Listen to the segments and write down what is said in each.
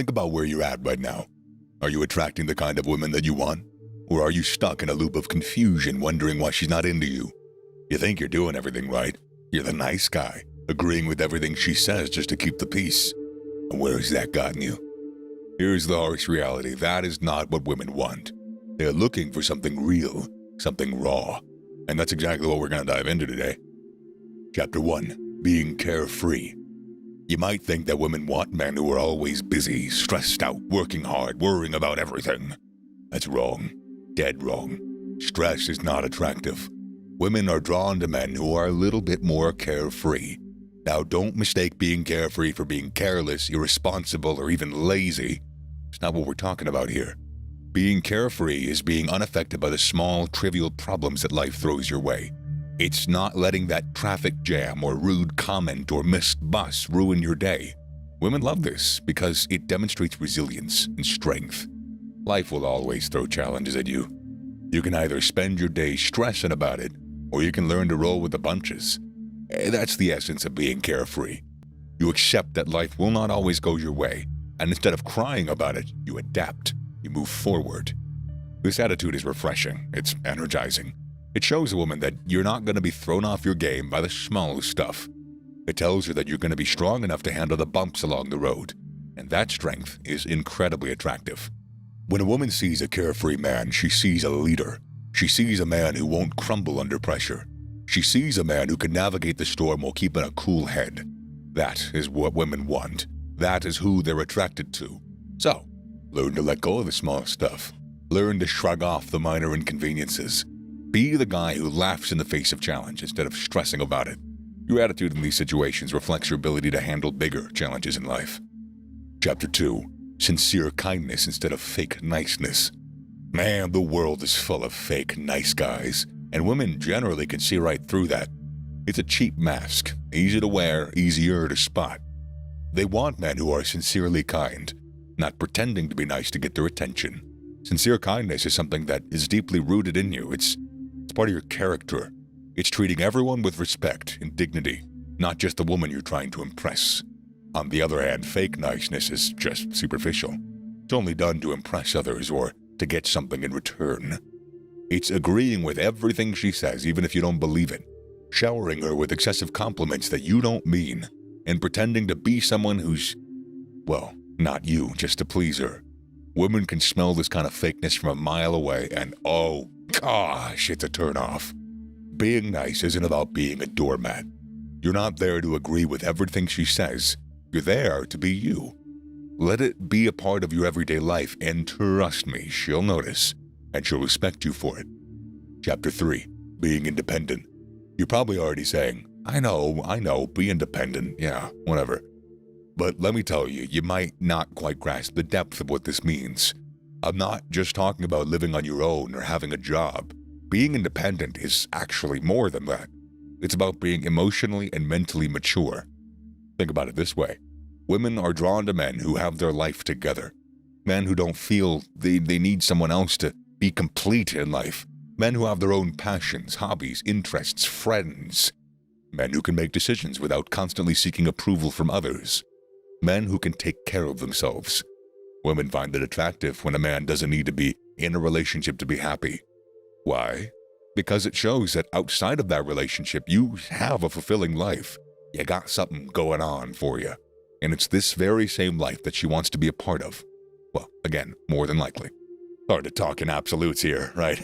Think about where you're at right now. Are you attracting the kind of women that you want? Or are you stuck in a loop of confusion, wondering why she's not into you? You think you're doing everything right. You're the nice guy, agreeing with everything she says just to keep the peace. And where has that gotten you? Here's the harsh reality. That is not what women want. They're looking for something real, something raw. And that's exactly what we're going to dive into today. Chapter 1. Being carefree. You might think that women want men who are always busy, stressed out, working hard, worrying about everything. That's wrong. Dead wrong. Stress is not attractive. Women are drawn to men who are a little bit more carefree. Now, don't mistake being carefree for being careless, irresponsible, or even lazy. It's not what we're talking about here. Being carefree is being unaffected by the small, trivial problems that life throws your way. It's not letting that traffic jam or rude comment or missed bus ruin your day. Women love this because it demonstrates resilience and strength. Life will always throw challenges at you. You can either spend your day stressing about it, or you can learn to roll with the punches. That's the essence of being carefree. You accept that life will not always go your way, and instead of crying about it, you adapt. You move forward. This attitude is refreshing. It's energizing. It shows a woman that you're not going to be thrown off your game by the small stuff. It tells her that you're going to be strong enough to handle the bumps along the road, and that strength is incredibly attractive. When a woman sees a carefree man, she sees a leader. She sees a man who won't crumble under pressure. She sees a man who can navigate the storm while keeping a cool head. That is what women want. That is who they're attracted to. So, learn to let go of the small stuff. Learn to shrug off the minor inconveniences. Be the guy who laughs in the face of challenge instead of stressing about it. Your attitude in these situations reflects your ability to handle bigger challenges in life. Chapter 2. Sincere kindness instead of fake niceness. Man, the world is full of fake nice guys, and women generally can see right through that. It's a cheap mask, easy to wear, easier to spot. They want men who are sincerely kind, not pretending to be nice to get their attention. Sincere kindness is something that is deeply rooted in you. It's part of your character. It's treating everyone with respect and dignity, not just the woman you're trying to impress. On the other hand, fake niceness is just superficial. It's only done to impress others or to get something in return. It's agreeing with everything she says, even if you don't believe it, showering her with excessive compliments that you don't mean, and pretending to be someone who's, well, not you, just to please her. Women can smell this kind of fakeness from a mile away, and oh gosh, it's a turnoff. Being nice isn't about being a doormat. You're not there to agree with everything she says. You're there to be you. Let it be a part of your everyday life, and trust me, she'll notice, and she'll respect you for it. Chapter 3. Being independent. You're probably already saying, I know, be independent, yeah, whatever. But let me tell you, you might not quite grasp the depth of what this means. I'm not just talking about living on your own or having a job. Being independent is actually more than that. It's about being emotionally and mentally mature. Think about it this way. Women are drawn to men who have their life together. Men who don't feel they need someone else to be complete in life. Men who have their own passions, hobbies, interests, friends. Men who can make decisions without constantly seeking approval from others. Men who can take care of themselves. Women find it attractive when a man doesn't need to be in a relationship to be happy. Why? Because it shows that outside of that relationship, you have a fulfilling life. You got something going on for you. And it's this very same life that she wants to be a part of. Well, again, more than likely. Hard to talk in absolutes here, right?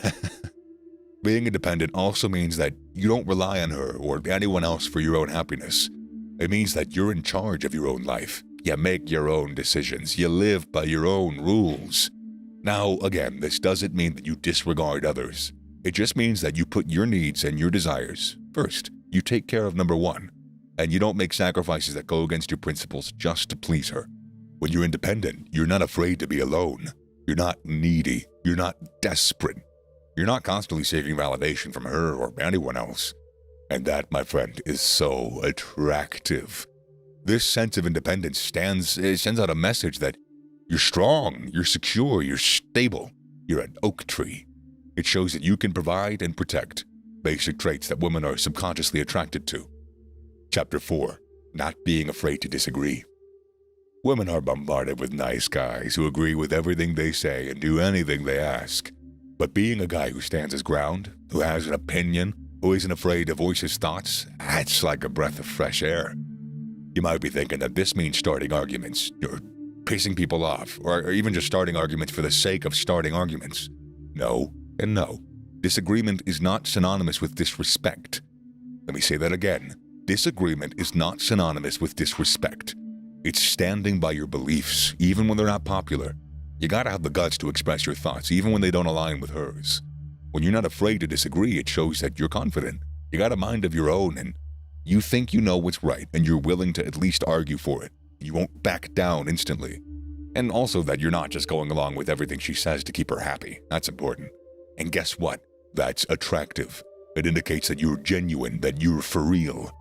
Being independent also means that you don't rely on her or anyone else for your own happiness. It means that you're in charge of your own life. You make your own decisions. You live by your own rules. Now, again, this doesn't mean that you disregard others. It just means that you put your needs and your desires first. You take care of number one, and you don't make sacrifices that go against your principles just to please her. When you're independent, you're not afraid to be alone. You're not needy. You're not desperate. You're not constantly seeking validation from her or anyone else. And that, my friend, is so attractive. This sense of independence sends out a message that you're strong, you're secure, you're stable, you're an oak tree. It shows that you can provide and protect, basic traits that women are subconsciously attracted to. Chapter 4. Not being afraid to disagree. Women are bombarded with nice guys who agree with everything they say and do anything they ask. But being a guy who stands his ground, who has an opinion, who isn't afraid to voice his thoughts, that's like a breath of fresh air. You might be thinking that this means starting arguments, or pissing people off, or even just starting arguments for the sake of starting arguments. No and no. Disagreement is not synonymous with disrespect. Let me say that again. Disagreement is not synonymous with disrespect. It's standing by your beliefs, even when they're not popular. You gotta have the guts to express your thoughts, even when they don't align with hers. When you're not afraid to disagree, it shows that you're confident. You got a mind of your own, and you think you know what's right, and you're willing to at least argue for it. You won't back down instantly. And also that you're not just going along with everything she says to keep her happy. That's important. And guess what? That's attractive. It indicates that you're genuine, that you're for real.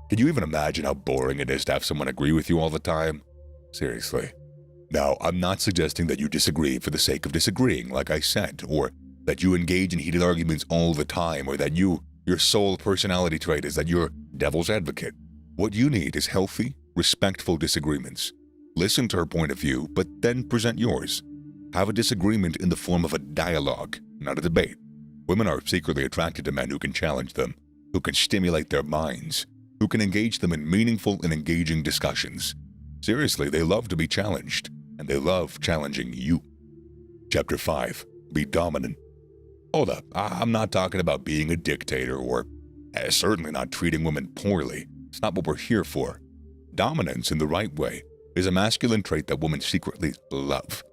Can you even imagine how boring it is to have someone agree with you all the time? Seriously. Now, I'm not suggesting that you disagree for the sake of disagreeing, like I said, or that you engage in heated arguments all the time, or that your sole personality trait is that you're devil's advocate. What you need is healthy, respectful disagreements. Listen to her point of view, but then present yours. Have a disagreement in the form of a dialogue, not a debate. Women are secretly attracted to men who can challenge them, who can stimulate their minds, who can engage them in meaningful and engaging discussions. Seriously, they love to be challenged, and they love challenging you. Chapter 5. Be dominant. Hold up, I'm not talking about being a dictator or certainly not treating women poorly. It's not what we're here for. Dominance in the right way is a masculine trait that women secretly love.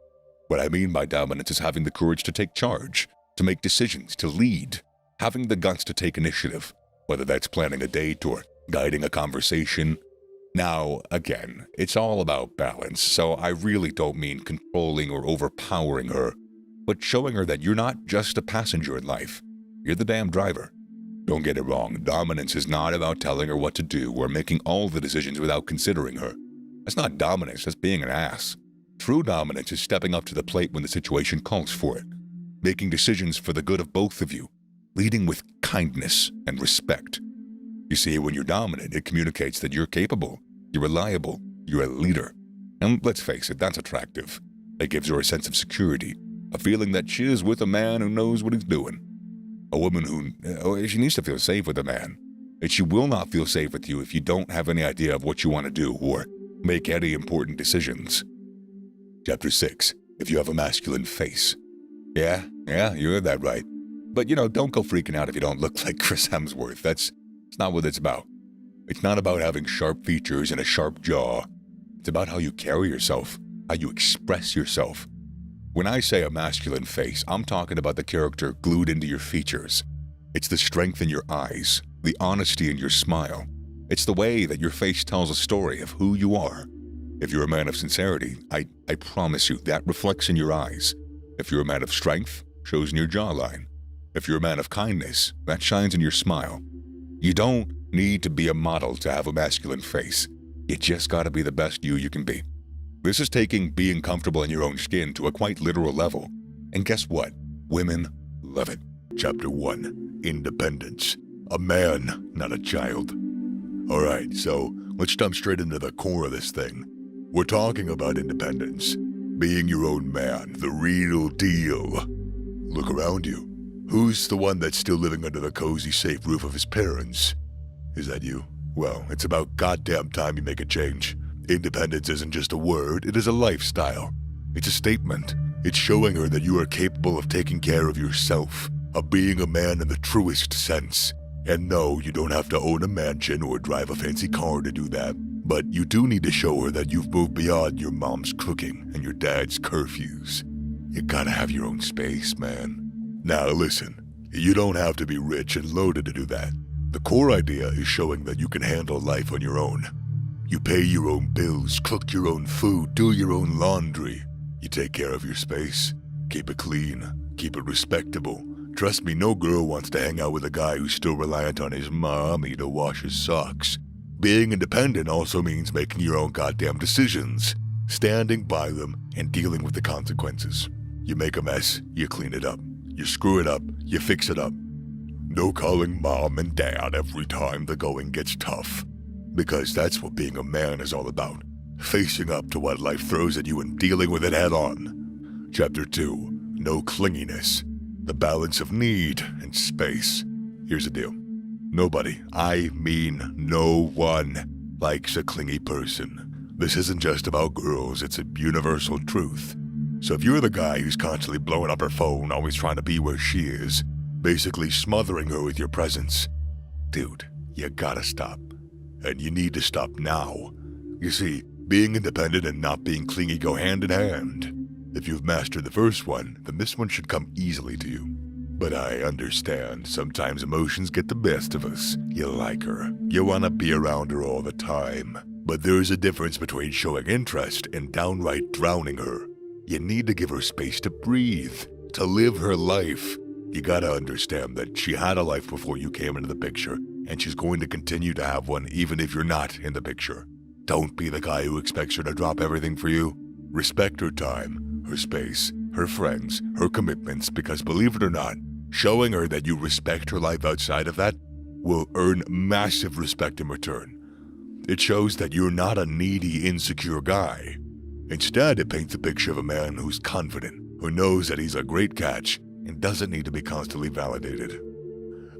What I mean by dominance is having the courage to take charge, to make decisions, to lead, having the guts to take initiative, whether that's planning a date or guiding a conversation. Now, again, it's all about balance, so I really don't mean controlling or overpowering her, but showing her that you're not just a passenger in life. You're the damn driver. Don't get it wrong, dominance is not about telling her what to do or making all the decisions without considering her. That's not dominance, that's being an ass. True dominance is stepping up to the plate when the situation calls for it, making decisions for the good of both of you, leading with kindness and respect. You see, when you're dominant, it communicates that you're capable, you're reliable, you're a leader. And let's face it, that's attractive. It gives her a sense of security, a feeling that she is with a man who knows what he's doing. A woman who, she needs to feel safe with a man. And she will not feel safe with you if you don't have any idea of what you want to do or make any important decisions. Chapter 6. If you have a masculine face. Yeah, you heard that right. But don't go freaking out if you don't look like Chris Hemsworth. That's not what it's about. It's not about having sharp features and a sharp jaw. It's about how you carry yourself, how you express yourself. When I say a masculine face, I'm talking about the character glued into your features. It's the strength in your eyes, the honesty in your smile. It's the way that your face tells a story of who you are. If you're a man of sincerity, I promise you that reflects in your eyes. If you're a man of strength, shows in your jawline. If you're a man of kindness, that shines in your smile. You don't need to be a model to have a masculine face. You just gotta be the best you can be. This is taking being comfortable in your own skin to a quite literal level. And guess what? Women love it. Chapter 1. Independence. A man, not a child. Alright, so let's jump straight into the core of this thing. We're talking about independence. Being your own man, the real deal. Look around you. Who's the one that's still living under the cozy, safe roof of his parents? Is that you? Well, it's about goddamn time you make a change. Independence isn't just a word, it is a lifestyle. It's a statement. It's showing her that you are capable of taking care of yourself, of being a man in the truest sense. And no, you don't have to own a mansion or drive a fancy car to do that. But you do need to show her that you've moved beyond your mom's cooking and your dad's curfews. You gotta have your own space, man. Now listen, you don't have to be rich and loaded to do that. The core idea is showing that you can handle life on your own. You pay your own bills, cook your own food, do your own laundry. You take care of your space, keep it clean, keep it respectable. Trust me, no girl wants to hang out with a guy who's still reliant on his mommy to wash his socks. Being independent also means making your own goddamn decisions, standing by them, and dealing with the consequences. You make a mess, you clean it up. You screw it up, you fix it up. No calling mom and dad every time the going gets tough. Because that's what being a man is all about. facing up to what life throws at you and dealing with it head on. Chapter 2, no clinginess, the balance of need and space. Here's the deal. Nobody, I mean no one, likes a clingy person. This isn't just about girls, it's a universal truth. So if you're the guy who's constantly blowing up her phone, always trying to be where she is, basically smothering her with your presence, dude, you gotta stop. And you need to stop now. You see, being independent and not being clingy go hand in hand. If you've mastered the first one, then this one should come easily to you. But I understand, sometimes emotions get the best of us. You like her. You want to be around her all the time. But there's a difference between showing interest and downright drowning her. You need to give her space to breathe, to live her life. You gotta understand that she had a life before you came into the picture, and she's going to continue to have one even if you're not in the picture. Don't be the guy who expects her to drop everything for you. Respect her time, her space, her friends, her commitments, because believe it or not, showing her that you respect her life outside of that will earn massive respect in return. It shows that you're not a needy, insecure guy. Instead, it paints a picture of a man who's confident, who knows that he's a great catch, and doesn't need to be constantly validated.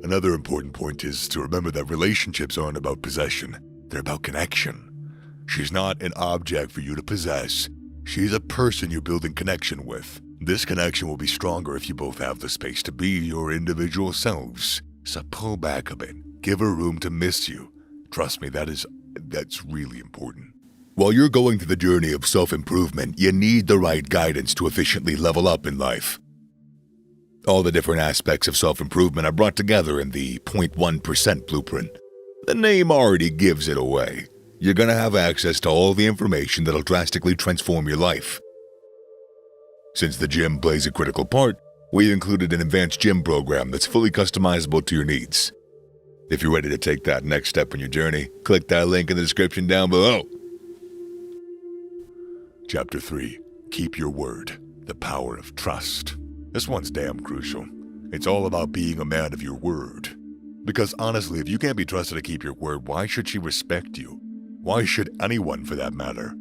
Another important point is to remember that relationships aren't about possession, they're about connection. She's not an object for you to possess. She's a person you're building connection with. This connection will be stronger if you both have the space to be your individual selves. So pull back a bit. Give her room to miss you. Trust me, that's really important. While you're going through the journey of self-improvement, you need the right guidance to efficiently level up in life. All the different aspects of self-improvement are brought together in the 0.1% blueprint. The name already gives it away. You're going to have access to all the information that'll drastically transform your life. Since the gym plays a critical part, we included an advanced gym program that's fully customizable to your needs. If you're ready to take that next step in your journey, click that link in the description down below. Chapter 3, Keep Your Word, the Power of Trust. This one's damn crucial. It's all about being a man of your word. Because honestly, if you can't be trusted to keep your word, why should she respect you? Why should anyone for that matter?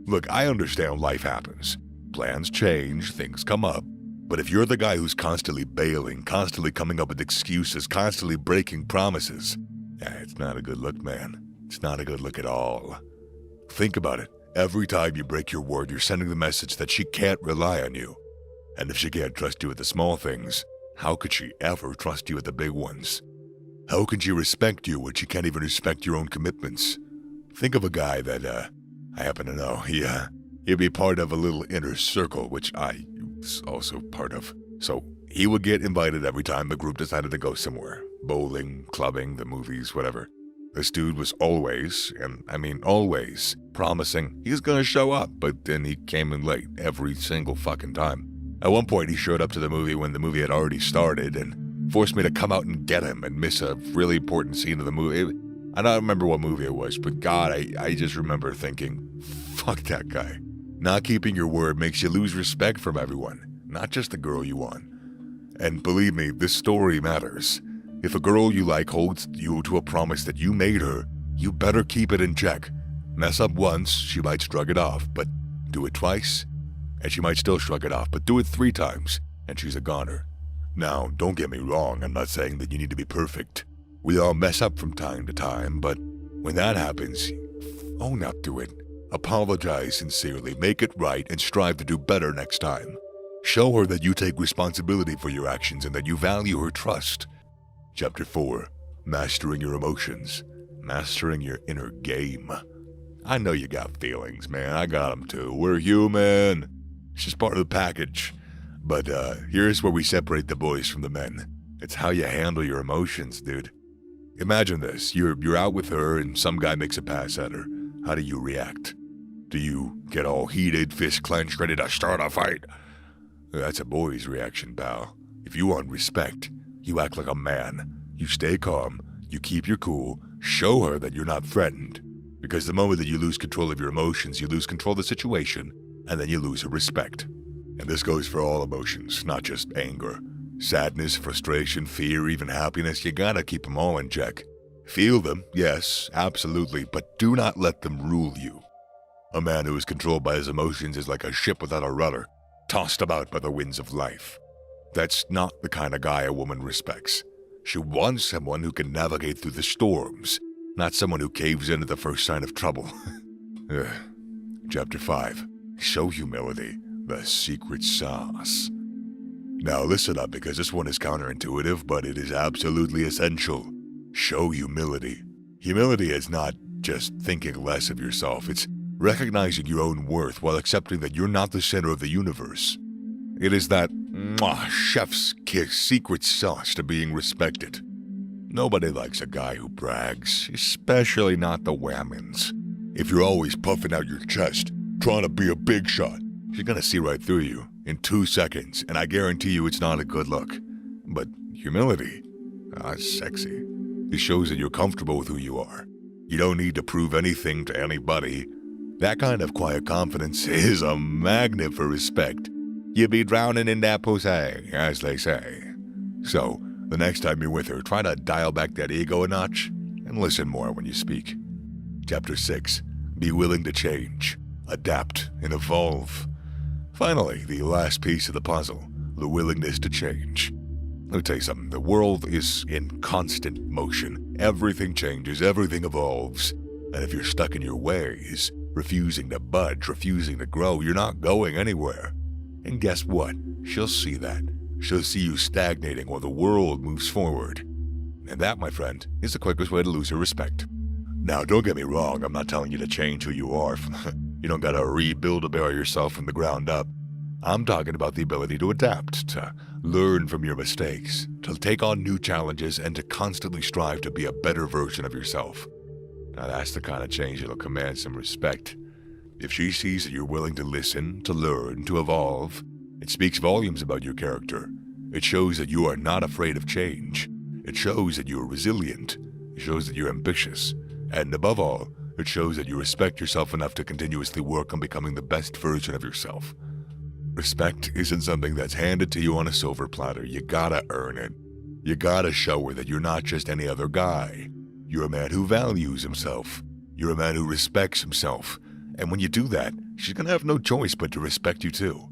Look, I understand life happens. Plans change, things come up. But if you're the guy who's constantly bailing, constantly coming up with excuses, constantly breaking promises, it's not a good look, man. It's not a good look at all. Think about it. Every time you break your word, you're sending the message that she can't rely on you. And if she can't trust you with the small things, how could she ever trust you with the big ones? How can she respect you when she can't even respect your own commitments? Think of a guy that, I happen to know, he'd be part of a little inner circle, which I was also part of. So he would get invited every time the group decided to go somewhere. Bowling, clubbing, the movies, whatever. This dude was always, and I mean always, promising he's gonna show up, but then he came in late every single fucking time. At one point, he showed up to the movie when the movie had already started and forced me to come out and get him and miss a really important scene of the movie. I don't remember what movie it was, but God, I just remember thinking, fuck that guy. Not keeping your word makes you lose respect from everyone, not just the girl you want. And believe me, this story matters. If a girl you like holds you to a promise that you made her, you better keep it in check. Mess up once, she might shrug it off, but do it twice, and she might still shrug it off, but do it 3 times, and she's a goner. Now, don't get me wrong, I'm not saying that you need to be perfect. We all mess up from time to time, but when that happens, own up to it. Apologize sincerely, make it right, and strive to do better next time. Show her that you take responsibility for your actions and that you value her trust. Chapter 4, Mastering Your Emotions, Mastering Your Inner Game. I know you got feelings, man. I got them too. We're human. It's just part of the package. But here's where we separate the boys from the men. It's how you handle your emotions, dude. Imagine this. You're out with her and some guy makes a pass at her. How do you react? Do you get all heated, fist clenched, ready to start a fight? That's a boy's reaction, pal. If you want respect, you act like a man. You stay calm, you keep your cool, show her that you're not threatened. Because the moment that you lose control of your emotions, you lose control of the situation, and then you lose her respect. And this goes for all emotions, not just anger. Sadness, frustration, fear, even happiness, you gotta keep them all in check. Feel them, yes, absolutely, but do not let them rule you. A man who is controlled by his emotions is like a ship without a rudder, tossed about by the winds of life. That's not the kind of guy a woman respects. She wants someone who can navigate through the storms, not someone who caves in at the first sign of trouble. Chapter 5. Show humility, the secret sauce. Now listen up, because this one is counterintuitive, but it is absolutely essential. Show humility. Humility is not just thinking less of yourself. It's recognizing your own worth while accepting that you're not the center of the universe. It is that chef's kiss secret sauce to being respected. Nobody likes a guy who brags, especially not the whammons. If you're always puffing out your chest, trying to be a big shot, she's gonna see right through you in 2 seconds, and I guarantee you it's not a good look. But humility, it's sexy. It shows that you're comfortable with who you are. You don't need to prove anything to anybody. That kind of quiet confidence is a magnet for respect. You be drowning in that pussy, as they say. So, the next time you're with her, try to dial back that ego a notch and listen more when you speak. Chapter 6. Be willing to change, adapt, and evolve. Finally, the last piece of the puzzle, the willingness to change. Let me tell you something. The world is in constant motion. Everything changes, everything evolves. And if you're stuck in your ways, refusing to budge, refusing to grow, you're not going anywhere. And guess what? She'll see that. She'll see you stagnating while the world moves forward. And that, my friend, is the quickest way to lose her respect. Now, don't get me wrong, I'm not telling you to change who you are. You don't gotta rebuild-a-bear yourself from the ground up. I'm talking about the ability to adapt, to learn from your mistakes, to take on new challenges, and to constantly strive to be a better version of yourself. Now, that's the kind of change that'll command some respect. If she sees that you're willing to listen, to learn, to evolve, it speaks volumes about your character. It shows that you are not afraid of change. It shows that you are resilient. It shows that you're ambitious. And above all, it shows that you respect yourself enough to continuously work on becoming the best version of yourself. Respect isn't something that's handed to you on a silver platter. You gotta earn it. You gotta show her that you're not just any other guy. You're a man who values himself. You're a man who respects himself. And when you do that, she's gonna have no choice but to respect you too.